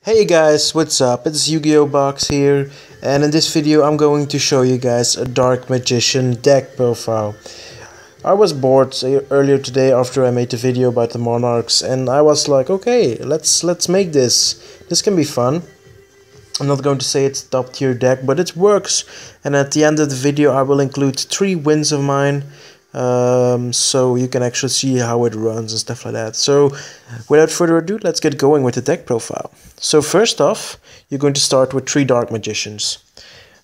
Hey guys, what's up? It's YGO Box here, and in this video I'm going to show you guys a Dark Magician deck profile. I was bored earlier today after I made the video about the Monarchs, and I was like, okay, let's make this. This can be fun. I'm not going to say it's a top tier deck, but it works. And at the end of the video I will include 3 wins of mine. So you can actually see how it runs and stuff like that. So without further ado, let's get going with the deck profile. So first off, you're going to start with 3 Dark Magicians.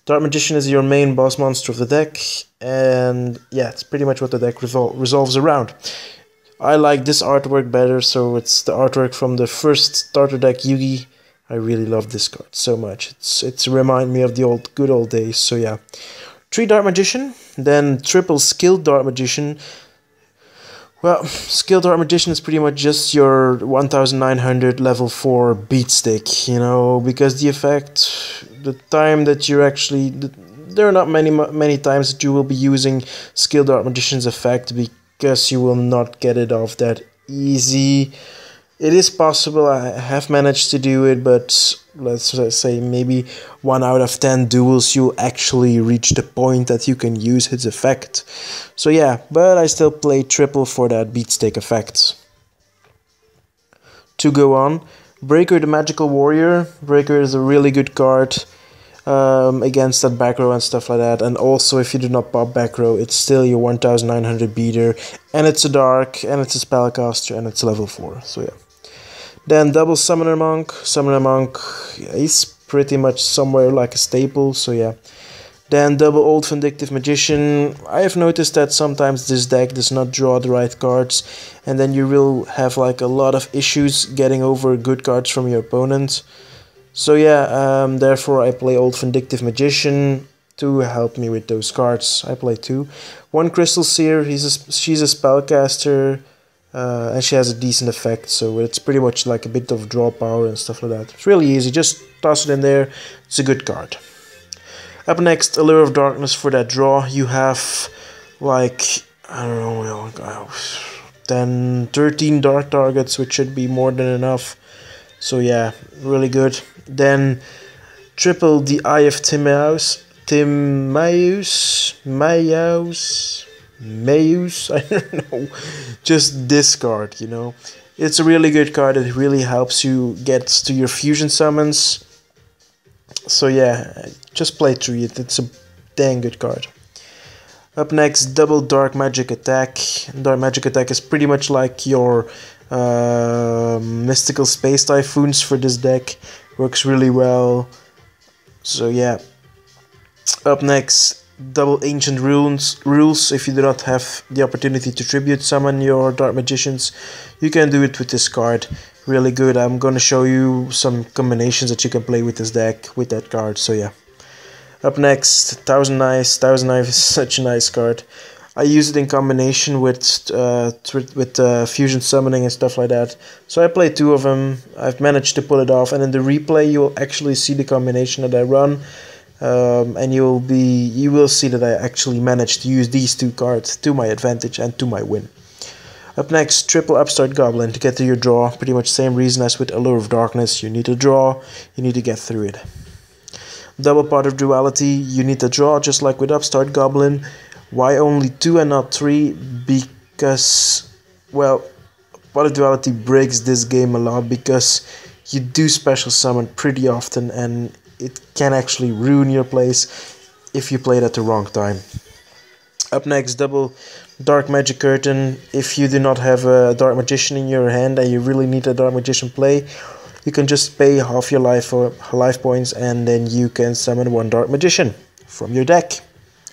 Dark Magician is your main boss monster of the deck, and yeah, it's pretty much what the deck revolves around. I like this artwork better, so it's the artwork from the first starter deck Yugi. I really love this card so much. It's remind me of the good old days. So yeah, 3 Dark Magician, then triple Skilled Dark Magician. Well, Skilled Dark Magician is pretty much just your 1900 level 4 beat stick, you know, because the effect, the time that you're actually, there are not many times that you will be using Skilled Dark Magician's effect, because you will not get it off that easy. It is possible, I have managed to do it, but let's say maybe 1 out of 10 duels you'll actually reach the point that you can use his effect. So yeah, but I still play triple for that beatstick effect. To go on, Breaker the Magical Warrior. Breaker is a really good card against that back row and stuff like that, and also if you do not pop back row, it's still your 1900 beater, and it's a dark, and it's a spellcaster, and it's level 4, so yeah. Then double Summoner Monk. Summoner Monk, yeah, he's pretty much somewhere like a staple, so yeah. Then double Old Vindictive Magician. I have noticed that sometimes this deck does not draw the right cards, and then you will have like a lot of issues getting over good cards from your opponent. So yeah, therefore I play Old Vindictive Magician to help me with those cards. I play 2. 1 Crystal Seer, she's a spellcaster. And she has a decent effect, so it's pretty much like a bit of draw power and stuff like that. It's really easy, just toss it in there, it's a good card. Up next, Allure of Darkness for that draw. You have like, I don't know, 10, 13 dark targets, which should be more than enough. So yeah, really good. Then triple the Eye of Timaeus, I don't know, just discard, you know. It's a really good card, it really helps you get to your fusion summons. So yeah, just play through it, it's a dang good card. Up next, double Dark Magic Attack. Dark Magic Attack is pretty much like your Mystical Space Typhoons for this deck, works really well. So yeah. Up next, double Ancient Rules. If you do not have the opportunity to tribute summon your Dark Magicians, you can do it with this card. Really good. I'm gonna show you some combinations that you can play with this deck with that card, so yeah. Up next, Thousand Knives. Thousand Knives is such a nice card. I use it in combination with fusion summoning and stuff like that. So I play 2 of them. I've managed to pull it off, and in the replay you will actually see the combination that I run. And you will see that I actually managed to use these 2 cards to my advantage and to my win. Up next, triple Upstart Goblin to get to your draw. Pretty much same reason as with Allure of Darkness. You need to draw, you need to get through it. Double Pot of Duality, you need to draw just like with Upstart Goblin. Why only 2 and not 3? Because, well, Pot of Duality breaks this game a lot, because you do special summon pretty often, and it can actually ruin your place if you play it at the wrong time. Up next, double Dark Magic Curtain. If you do not have a Dark Magician in your hand and you really need a Dark Magician play, you can just pay half your life points, and then you can summon 1 Dark Magician from your deck,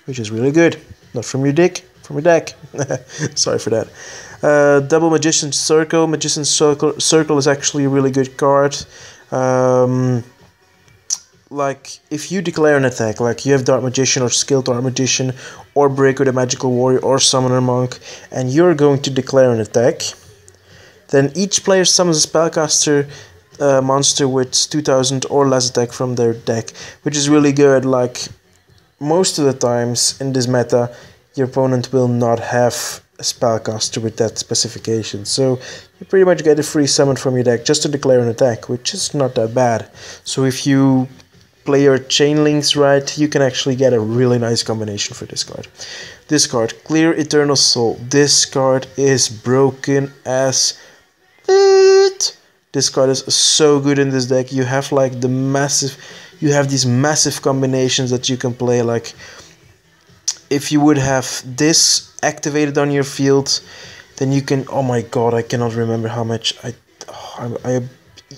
which is really good. Not from your dick, from your deck. Sorry for that. Double Magician's Circle. Magician's Circle is actually a really good card. Like, if you declare an attack, like you have Dark Magician or Skilled Dark Magician or Breaker the Magical Warrior or Summoner Monk, and you're going to declare an attack, then each player summons a spellcaster monster with 2000 or less attack from their deck, which is really good. Like, most of the times in this meta, your opponent will not have spellcaster with that specification. So you pretty much get a free summon from your deck just to declare an attack, which is not that bad. So if you play your chain links right, you can actually get a really nice combination for this card. This card, Clear Eternal Soul. This card is broken as it. This card is so good in this deck. You have like you have these massive combinations that you can play. Like if you would have this activated on your field, then you can, oh my god, I cannot remember how much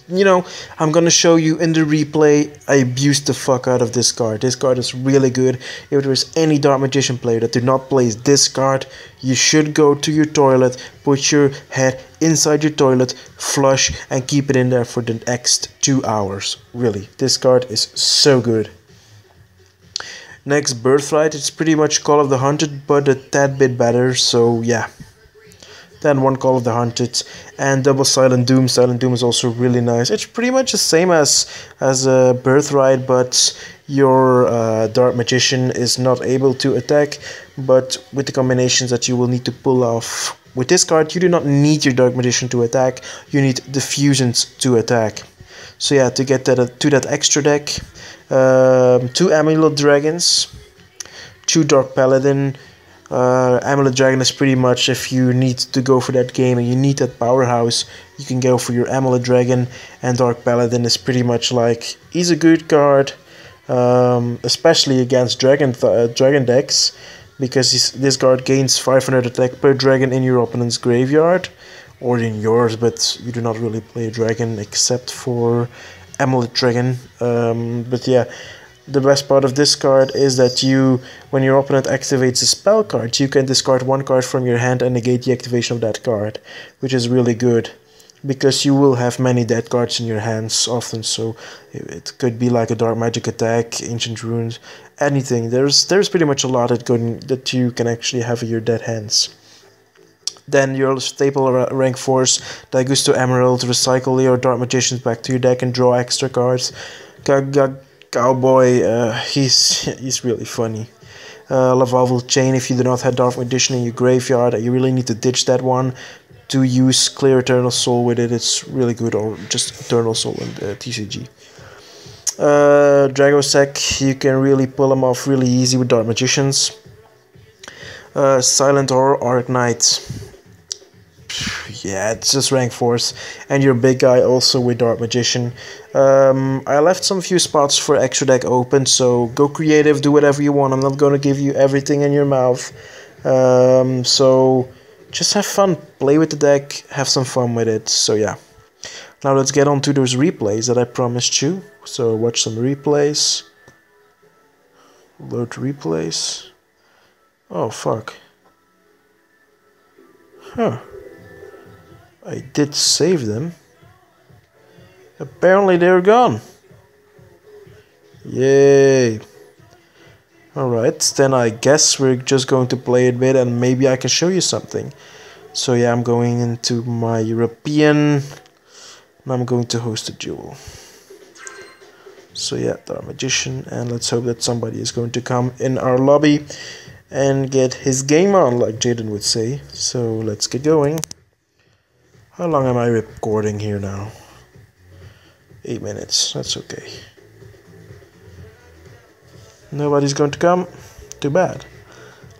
you know, I'm gonna show you in the replay. I abused the fuck out of this card. This card is really good. If there is any Dark Magician player that do not play this card, you should go to your toilet, put your head inside your toilet, flush, and keep it in there for the next 2 hours. Really, this card is so good. Next, Birthright. It's pretty much Call of the Hunted, but a tad bit better, so yeah. Then one Call of the Hunted, and double Silent Doom. Silent Doom is also really nice. It's pretty much the same as Birthright, but your Dark Magician is not able to attack, but with the combinations that you will need to pull off with this card, you do not need your Dark Magician to attack, you need the fusions to attack. So yeah, to get that to that extra deck, 2 Amulet Dragons, 2 Dark Paladin. Amulet Dragon is pretty much, if you need to go for that game and you need that powerhouse, you can go for your Amulet Dragon. And Dark Paladin is pretty much like, he's a good card, especially against dragon decks, because this card gains 500 attack per dragon in your opponent's graveyard, or in yours, but you do not really play a dragon except for Amulet Dragon. But yeah, the best part of this card is that when your opponent activates a spell card, you can discard 1 card from your hand and negate the activation of that card, which is really good, because you will have many dead cards in your hands often. So it could be like a Dark Magic attack, Ancient Runes, anything. There's pretty much a lot that you can actually have in your dead hands. Then your staple rank force, Daigusto Emerald, recycle your Dark Magicians back to your deck and draw extra cards. Cowboy, he's really funny. Lavalval Chain, if you do not have Dark Magician in your graveyard, you really need to ditch that one to use Clear Eternal Soul with it. It's really good, or just Eternal Soul in the TCG. Dragosec, you can really pull them off really easy with Dark Magicians. Silent or Arc Knight. Yeah, it's just rank force, and your big guy also with Dark Magician. I left some few spots for extra deck open, so go creative, do whatever you want. I'm not gonna give you everything in your mouth. So just have fun, play with the deck, have some fun with it. So yeah, now let's get on to those replays that I promised you. So watch some replays. Load replays. Oh fuck. Huh. I did save them. Apparently they're gone. Yay. Alright, then I guess we're just going to play a bit and maybe I can show you something. So yeah, I'm going into my European and I'm going to host a duel. So yeah, Dark Magician, and let's hope that somebody is going to come in our lobby and get his game on, like Jaden would say. So let's get going. How long am I recording here now? 8 minutes, that's okay. Nobody's going to come? Too bad.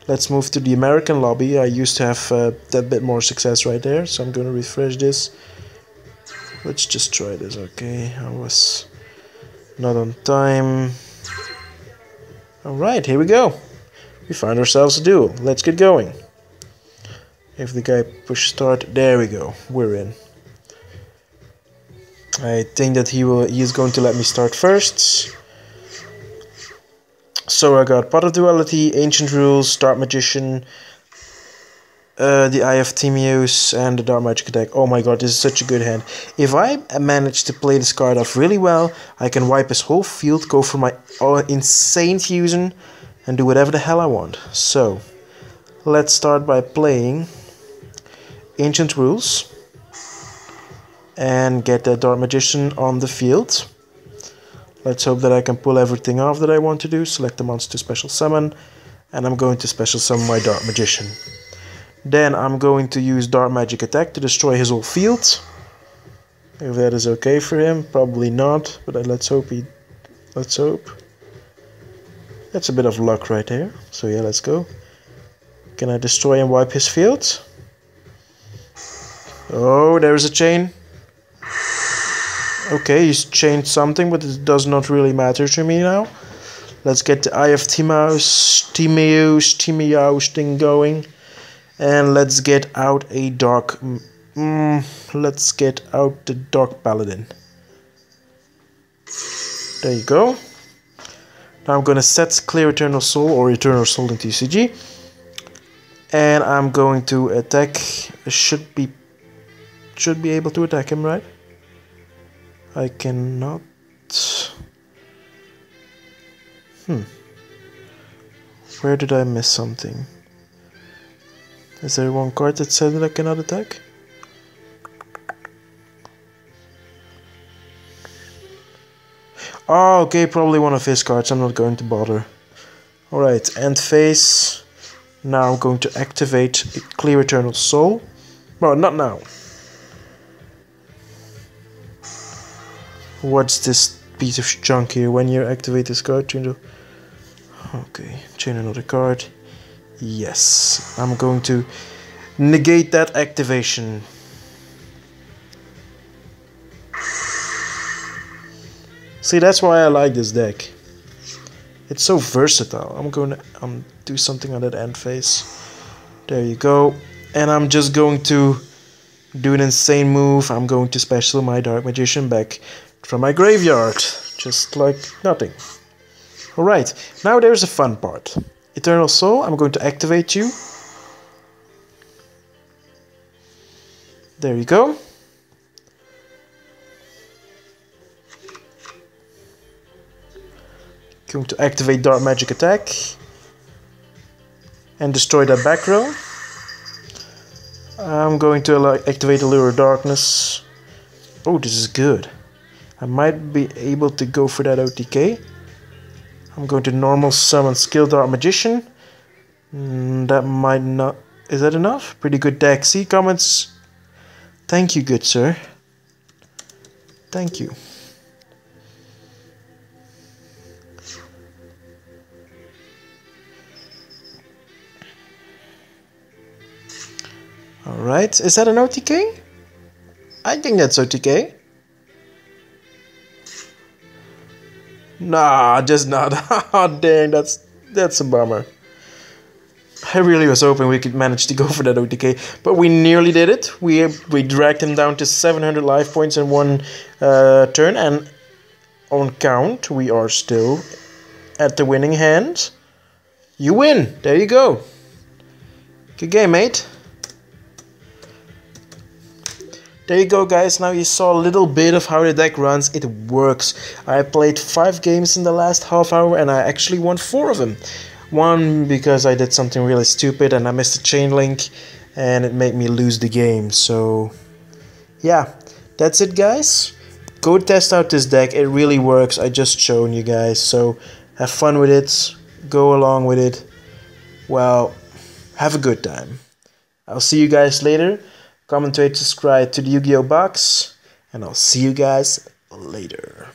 Let's move to the American lobby. I used to have that bit more success right there, so I'm going to refresh this. Let's just try this, okay? I was not on time. Alright, here we go. We found ourselves a duel. Let's get going. If the guy push start, there we go. We're in. I think that he is going to let me start first. So I got Pot of Duality, Ancient Rules, Dark Magician, the Eye of Timeus, and the Dark Magic attack. Oh my god, this is such a good hand. If I manage to play this card off really well, I can wipe his whole field, go for my insane fusion, and do whatever the hell I want. So, let's start by playing Ancient Rules and get the Dark Magician on the field. Let's hope that I can pull everything off that I want to do. Select the monster to special summon, and I'm going to special summon my Dark Magician. Then I'm going to use Dark Magic Attack to destroy his whole field. If that is okay for him, probably not, but let's hope. That's a bit of luck right there. So yeah, let's go. Can I destroy and wipe his field? Oh, there's a chain. Okay, he's chained something, but it does not really matter to me now. Let's get the Eye of Timaeus thing going. And let's get out a dark... let's get out the Dark Paladin. There you go. Now I'm going to set Clear Eternal Soul or Eternal Soul in TCG. And I'm going to attack. Should be able to attack him, right? I cannot. Where did I miss something? Is there one card that said that I cannot attack? Oh, okay, probably one of his cards. I'm not going to bother. Alright, end phase. Now I'm going to activate a Clear Eternal Soul. Well, not now. What's this piece of junk here? When you activate this card, change. Okay, chain another card. Yes, I'm going to negate that activation. See, that's why I like this deck. It's so versatile. I'm going to do something on that end phase. There you go. And I'm just going to do an insane move. I'm going to special my Dark Magician back from my graveyard. Just like nothing. Alright, now there's the fun part. Eternal Soul, I'm going to activate you. There you go. Going to activate Dark Magic Attack and destroy that back row. I'm going to activate Allure of Darkness. Oh, this is good. I might be able to go for that OTK. I'm going to normal summon Skill Dark Magician. That might not... Is that enough? Pretty good deck. See comments? Thank you, good sir. Thank you. Alright, is that an OTK? I think that's OTK. Nah, just not. Oh, dang, that's a bummer. I really was hoping we could manage to go for that OTK, but we nearly did it. We dragged him down to 700 life points in one turn, and on count, we are still at the winning hand. You win. There you go. Good game, mate. There you go, guys. Now you saw a little bit of how the deck runs. It works. I played 5 games in the last half hour and I actually won 4 of them. One because I did something really stupid and I missed a chain link and it made me lose the game. So yeah, that's it, guys. Go test out this deck. It really works. I just shown you guys. So have fun with it. Go along with it. Well, have a good time. I'll see you guys later. Comment, rate, subscribe to the Yu-Gi-Oh box, and I'll see you guys later.